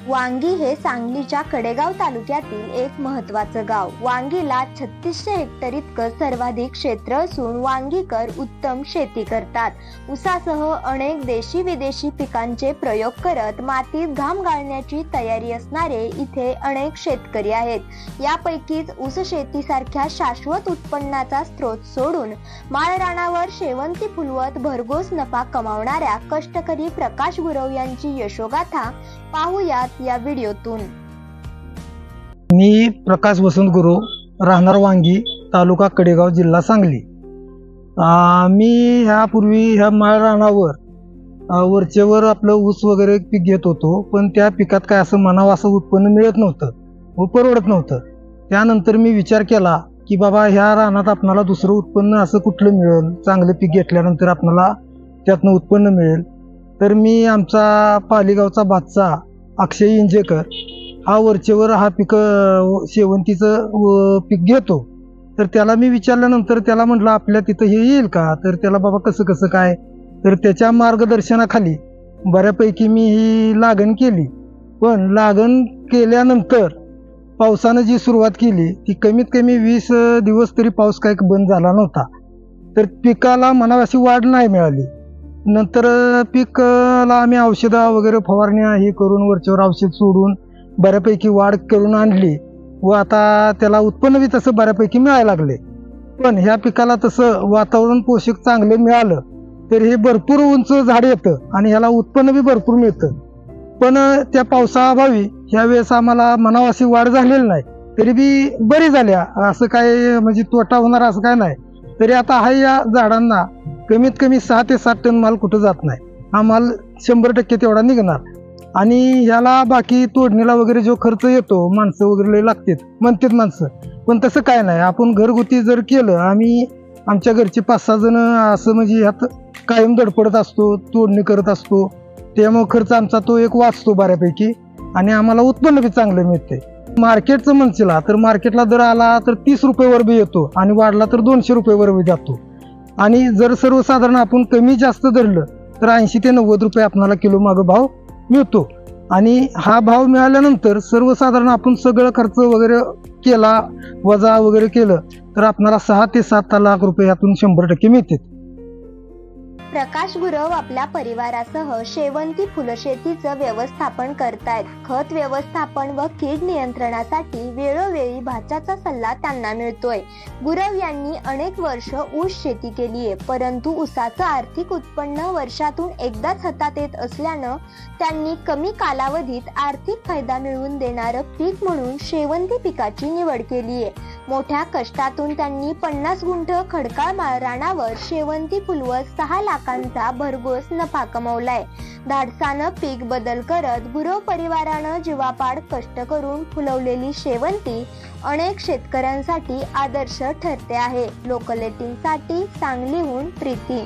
वांगी हे सांगलीच्या कडेगाव तालुक्यातील एक महत्त्वाचं गाव। वांगीला 3600 हेक्टर इतकं सर्वाधिक क्षेत्र असून वांगीकर उत्तम शेती करतात। ऊसासह अनेक देशी विदेशी पिकांचे प्रयोग करत मातीत घाम गाळण्याची तयारी असणारे इथे अनेक शेतकरी आहेत। यापैकीच ऊस शेतीसारख्या शाश्वत उत्पन्नाचा स्रोत सोडून माळरानावर शेवंती फुलवत भरघोस नफा कमावणाऱ्या कष्टकरी प्रकाश गुरव यांची यशोगाथा पाहूयात या व्हिडिओतून। मी प्रकाश वसंत गुरु, राहणार वांगी, तालुका कडेगाव, जिल्हा सांगली। मी ह्यापूर्वी ह्या माळ रानावर वरचेवर आपलं ऊस वगैरे पीक घेत होतो, पण त्या पिकात काय असं म्हणावं असं उत्पन्न मिळत नव्हतं व परवडत नव्हतं। त्यानंतर मी विचार केला की बाबा ह्या रानात आपल्याला दुसरं उत्पन्न असं कुठलं मिळेल, चांगलं पीक घेतल्यानंतर आपल्याला त्यातनं उत्पन्न मिळेल। तर मी आमचा पालीगावचा बादशाह अक्षय इंजेकर हा वरचेवर हा पीक शेवंतीचं पीक घेतो। तर त्याला मी विचारल्यानंतर त्याला म्हटलं आपल्या तिथं हे येईल का? तर त्याला बाबा कसं कसं काय, तर त्याच्या मार्गदर्शनाखाली बऱ्यापैकी मी ही लागण केली। पण लागण केल्यानंतर पावसानं जी सुरुवात केली ती कमीत कमी 20 दिवस तरी पाऊस काही बंद झाला नव्हता, तर पिकाला म्हणावी अशी वाढ नाही मिळाली। नंतर पिकाला आम्ही औषधं वगैरे फवारण्या हे करून वरच्यावर औषध सोडून बऱ्यापैकी वाढ करून आणली व आता त्याला उत्पन्न बी तसं बऱ्यापैकी मिळायला लागले। पण ह्या पिकाला तसं वातावरण पोषक चांगलं मिळालं तर हे भरपूर उंच झाड येतं आणि ह्याला उत्पन्न बी भरपूर मिळतं। पण त्या पावसाअभावी ह्या वेळेस आम्हाला म्हणावं अशी वाढ झालेली नाही, तरी बी बरी झाल्या, असं काय म्हणजे तोटा होणार असं काय नाही। तरी आता हा या झाडांना कमीत कमी 6 ते 7 टन माल कुठं जात नाही, हा माल 100% तेवढा निघणार। आणि ह्याला बाकी तोडणीला वगैरे जो खर्च येतो, माणसं वगैरे लय लागतात म्हणतात माणसं, पण तसं काय नाही। आपण घरगुती जर केलं, आम्ही आमच्या घरचे 5-6 जण असं म्हणजे ह्यात कायम धडपडत असतो, तोडणी करत असतो, त्यामुळे खर्च आमचा तो एक वाचतो बऱ्यापैकी आणि आम्हाला उत्पन्न बी चांगलं मिळते। मार्केटचं म्हणशीला तर मार्केटला दर आला तर 30 रुपये वर बी येतो आणि वाढला तर 200 रुपये वर बी जातो। आणि जर सर्वसाधारण आपण कमी जास्त धरलं तर 80 ते 90 रुपये आपल्याला किलो मागं भाव मिळतो। आणि हा भाव मिळाल्यानंतर सर्वसाधारण आपण सगळं खर्च वगैरे केला, वजा वगैरे केलं तर आपल्याला 6 ते 7 लाख रुपये यातून 100% मिळतात। प्रकाश गुरव आपल्या परिवारासह शेवंती फुलशेतीचं व्यवस्थापन करतायत। खत व्यवस्थापन व कीड नियंत्रणासाठी वेळोवेळी भाच्याचा सल्ला त्यांना मिळतोय। गुरव यांनी अनेक वर्ष ऊस शेती केली आहे, परंतु ऊसाचं आर्थिक उत्पन्न वर्षातून एकदाच हातात येत असल्यानं त्यांनी कमी कालावधीत आर्थिक फायदा मिळवून देणारं पीक म्हणून शेवंती पिकाची निवड केली आहे। मोठ्या कष्टातून त्यांनी 50 गुंठ खडकाळ माळरानावर शेवंती फुलवत 6 लाखांचा भरघोस नफा कमावलाय। धाडसानं पीक बदल करत गुरव परिवारानं जीवापाड कष्ट करून फुलवलेली शेवंती अनेक शेतकऱ्यांसाठी आदर्श ठरते आहे। लोकल 18 साठी सांगलीहून प्रीती।